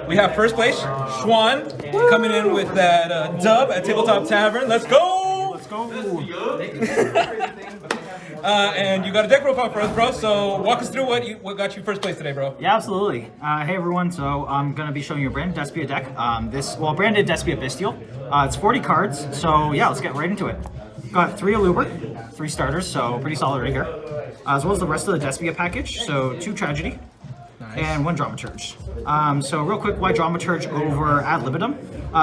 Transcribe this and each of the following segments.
We have first place, Xuan, coming in with that dub at Tabletop Tavern. Let's go! Let's go! And you got a deck profile for us, bro. So walk us through what got you first place today, bro. Yeah, absolutely. Hey everyone, so I'm gonna be showing you a Branded Dyspia deck. Branded Dyspia Bystial. It's 40 cards, so yeah, let's get right into it. Got 3 Aluber, 3 starters, so pretty solid right here. As well as the rest of the Dyspia package, so 2 Tragedy, and 1 Dramaturge. So real quick, why Dramaturge over Ad Libitum?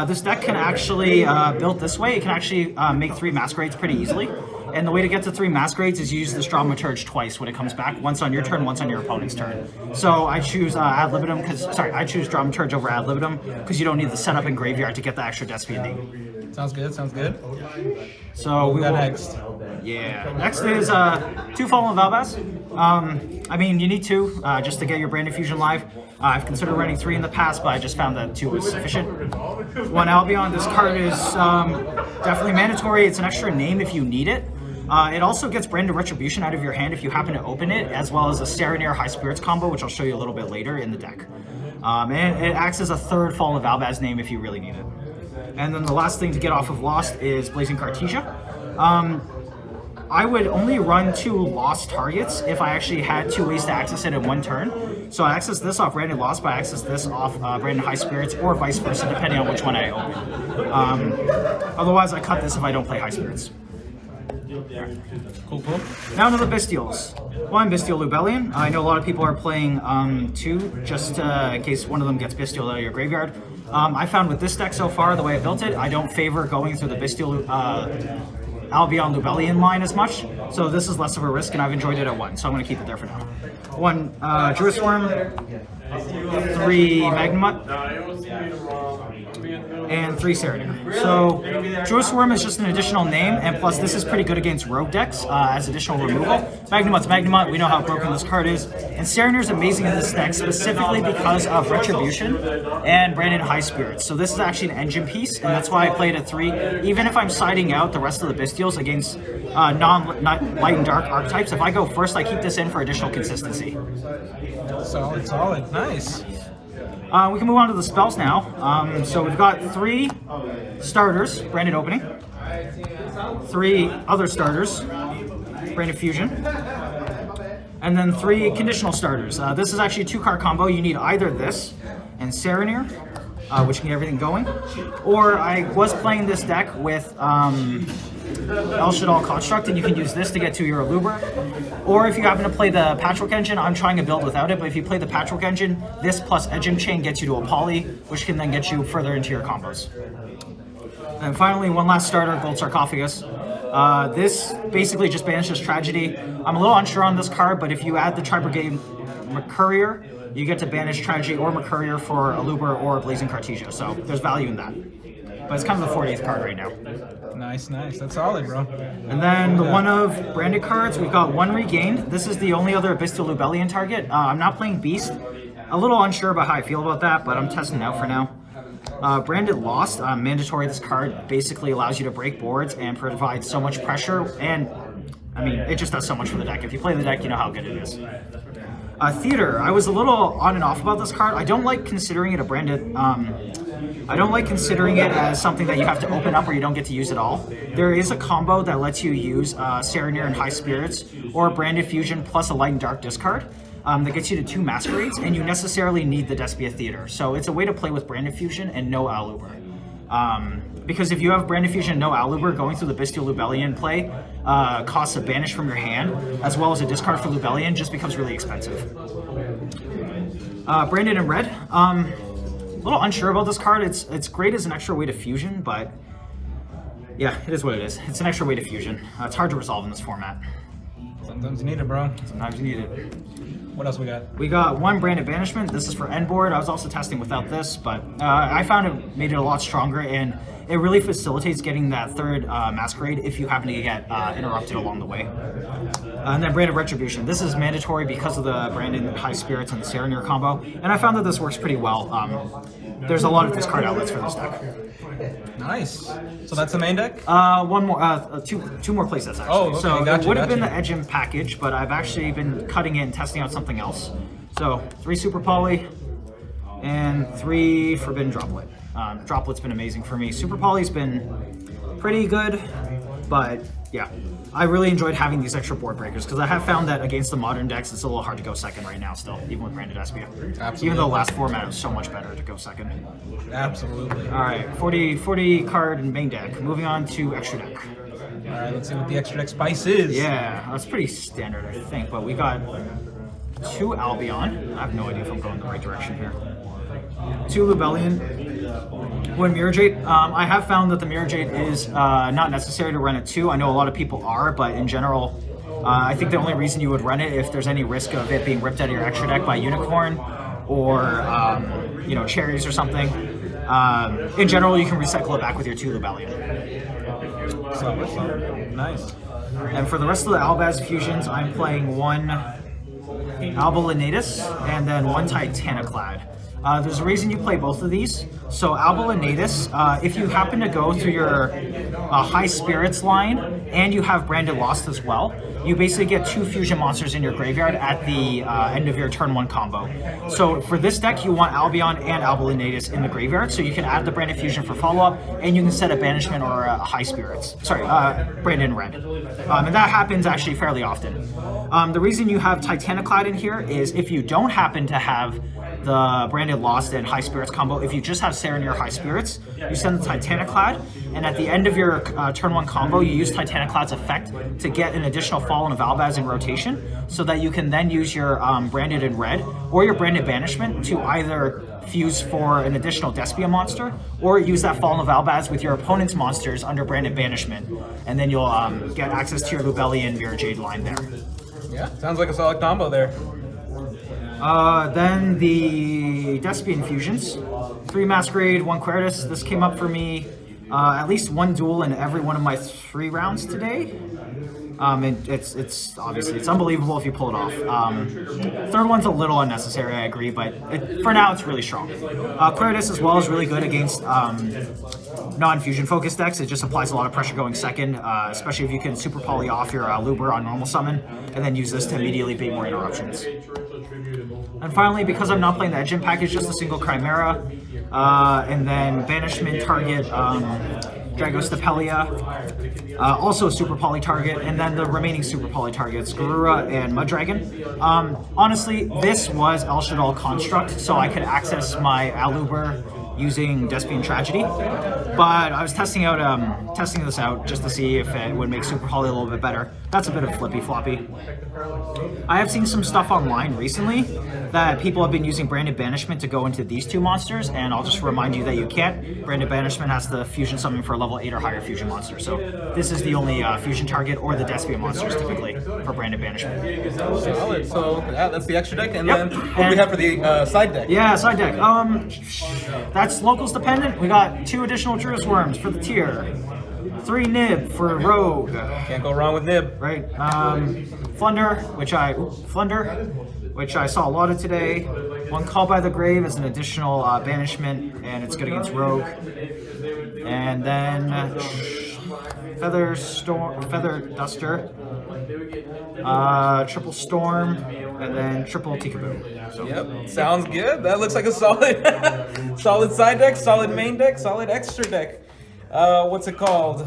This deck can actually, built this way, it can actually make 3 Masquerades pretty easily. And the way to get to 3 Masquerades is use this Dramaturge twice when it comes back, once on your turn, once on your opponent's turn. So I choose Ad Libitum, I choose Dramaturge over Ad Libitum, because you don't need the setup in Graveyard to get the extra Dyspia name. Sounds good, sounds good. So we got next. Yeah, next is 2 Fallen Valbaz. I mean, you need 2 just to get your Branded Fusion live. I've considered running 3 in the past, but I just found that 2 was sufficient. 1 Albion, this card is definitely mandatory. It's an extra name if you need it. It also gets Branded Retribution out of your hand if you happen to open it, as well as a Serenir High Spirits combo, which I'll show you a little bit later in the deck. And it acts as a 3rd Fallen Valbaz name if you really need it. And then the last thing to get off of Lost is Blazing Cartesia. I would only run 2 Lost targets if I actually had 2 ways to access it in 1 turn. So I access this off Branded Lost, but I access this off Branded High Spirits, or vice versa, depending on which one I open. Otherwise, I cut this if I don't play High Spirits. Cool. Now to the Bystials. 1 Bystial Lubellion. I know a lot of people are playing 2, just in case one of them gets Bystial out of your graveyard. I found with this deck so far, the way I built it, I don't favor going through the Bystial Albion Lubellion line as much, so this is less of a risk, and I've enjoyed it at 1, so I'm going to keep it there for now. 1 Druisworm, 3 Magnemut, and 3 Serenir. So Druisworm is just an additional name, and plus this is pretty good against rogue decks as additional removal. Magnemut's Magnemut, we know how broken this card is, and Serenir is amazing in this deck specifically because of Retribution and Branded High Spirits. So this is actually an engine piece, and that's why I played at 3. Even if I'm siding out the rest of the Bystials against non-light and dark archetypes, if I go first, I keep this in for additional consistency. Solid, nice. We can move on to the spells now. So we've got 3 starters, Branded Opening, 3 other starters, Branded Fusion, and then 3 conditional starters. This is actually a 2-card combo. You need either this and Serenir, which can get everything going, or I was playing this deck with El Shaddoll Construct, and you can use this to get to your Aluber. Or if you happen to play the Patchwork Engine, I'm trying to build without it, but if you play the Patchwork Engine, this plus Edging Chain gets you to a Poly, which can then get you further into your combos. And finally, 1 last starter, Gold Sarcophagus. This basically just banishes Tragedy. I'm a little unsure on this card, but if you add the Tri-Brigade Mercurier, you get to banish Tragedy or Mercurier for Aluber or Blazing Cartesia, so there's value in that. But it's kind of the 40th card right now. Nice. That's solid, bro. And then the one of branded cards, we've got 1 Regained. This is the only other Bystial Lubellion target. I'm not playing Beast. A little unsure about how I feel about that, but I'm testing it out for now. Branded Lost, mandatory. This card basically allows you to break boards and provide so much pressure, and I mean, it just does so much for the deck. If you play the deck, you know how good it is. Theater, I was a little on and off about this card. I don't like considering it a branded, I don't like considering it as something that you have to open up or you don't get to use at all. There is a combo that lets you use Serenir and High Spirits or Branded Fusion plus a Light and Dark discard that gets you to 2 Masquerades, and you necessarily need the Dyspia Theater. So it's a way to play with Branded Fusion and no Aluber. Because if you have Branded Fusion and no Aluber, going through the Bystial Lubellion play costs a banish from your hand, as well as a discard for Lubellion, just becomes really expensive. Branded in red. A little unsure about this card. It's great as an extra way to fusion, but yeah, it is what it is. It's an extra way to fusion. It's hard to resolve in this format. Sometimes you need it, bro. Sometimes you need it. What else we got? We got 1 Branded Banishment. This is for end board. I was also testing without this, but I found it made it a lot stronger, and it really facilitates getting that 3rd Masquerade if you happen to get interrupted along the way. And then Branded Retribution. This is mandatory because of the Branded High Spirits and the Serenir combo, and I found that this works pretty well. There's a lot of discard outlets for this deck. Nice. So that's the main deck? One more, two more playsets actually. Oh, okay, so gotcha, it would have been the Edging package, but I've actually been cutting it and testing out something else. So 3 Super Poly and 3 Forbidden Droplet. Droplet's been amazing for me. Super Poly's been pretty good, but yeah, I really enjoyed having these extra board breakers because I have found that against the modern decks, it's a little hard to go second right now still, even with Branded Dyspia. Absolutely. Even though last format was so much better to go second. Absolutely. All right, 40 card and main deck. Moving on to extra deck. All right, let's see what the extra deck spice is. Yeah, that's pretty standard, I think, but we got 2 Albion. I have no idea if I'm going the right direction here. 2 Lubellion, 1 Mirror Jade. I have found that the Mirror Jade is not necessary to run at 2. I know a lot of people are, but in general, I think the only reason you would run it if there's any risk of it being ripped out of your extra deck by Unicorn or cherries or something. In general, you can recycle it back with your 2 Lubellion. Nice. And for the rest of the Albaz fusions, I'm playing 1 Alba Lenatus and then 1 Titaniclad. There's a reason you play both of these. So Alba Lenatus, if you happen to go through your High Spirits line and you have Branded Lost as well, you basically get 2 fusion monsters in your graveyard at the end of your turn 1 combo. So for this deck, you want Albion and Alba Lenatus in the graveyard, so you can add the Branded Fusion for follow-up, and you can set a Banishment or a High Spirits. Sorry, Branded Red. And that happens actually fairly often. The reason you have Titaniclad in here is if you don't happen to have the Branded Lost and High Spirits combo, if you just have Serenir High Spirits, you send the Titaniclad, and at the end of your turn 1 combo, you use Titaniclad's effect to get an additional Fallen of Albaz in rotation, so that you can then use your Branded in Red or your Branded Banishment to either fuse for an additional Dyspia monster, or use that Fallen of Albaz with your opponent's monsters under Branded Banishment, and then you'll get access to your Lubellion Mirror Jade line there. Yeah, sounds like a solid combo there. Then the Despian fusions. 3 Masquerade, 1 Quertus. This came up for me at least 1 duel in every one of my 3 rounds today. It's obviously, it's unbelievable if you pull it off. Third one's a little unnecessary, I agree, but for now it's really strong. Quertus as well is really good against non-fusion focused decks. It just applies a lot of pressure going second, especially if you can super poly off your Luber on normal summon, and then use this to immediately bait more interruptions. And finally, because I'm not playing the engine package, just a single Chimera, and then Banishment target Dragostapelia, also a Super Poly target, and then the remaining Super Poly targets, Garura and Muddragon. Honestly, this was El Shaddoll Construct, so I could access my Aluber using Despian Tragedy, but I was testing this out just to see if it would make Super Poly a little bit better. That's a bit of flippy floppy. I have seen some stuff online recently that people have been using Branded Banishment to go into these 2 monsters, and I'll just remind you that you can't. Branded Banishment has the fusion summon for a level 8 or higher fusion monster, so this is the only fusion target, or the Despian monsters typically, for Branded Banishment. Solid. So yeah, that's the extra deck, and then what do we have for the side deck? Yeah, side deck. That's locals dependent. We got 2 additional Druid's Worms for the tier. 3 Nib for Rogue. Can't go wrong with Nib. Right. Flunder, which I saw a lot of today. 1 Call by the Grave as an additional banishment, and it's good against Rogue. And then Feather Duster, Triple Storm, and then Triple Tikaboo. So. Yep, sounds good. That looks like a solid, solid side deck, solid main deck, solid extra deck. What's it called?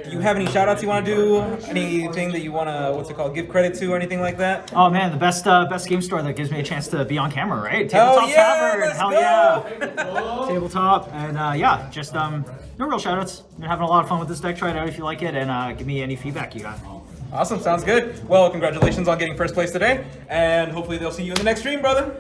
You have any shout outs you want to do? Anything that you want to, give credit to or anything like that? Oh man, the best game store that gives me a chance to be on camera, right? Tabletop Tavern, let's hell go! yeah. Tabletop, and yeah, just no real shout outs. Been having a lot of fun with this deck. Try it out if you like it, and give me any feedback you got. Awesome, sounds good. Well, congratulations on getting first place today, and hopefully they'll see you in the next stream, brother.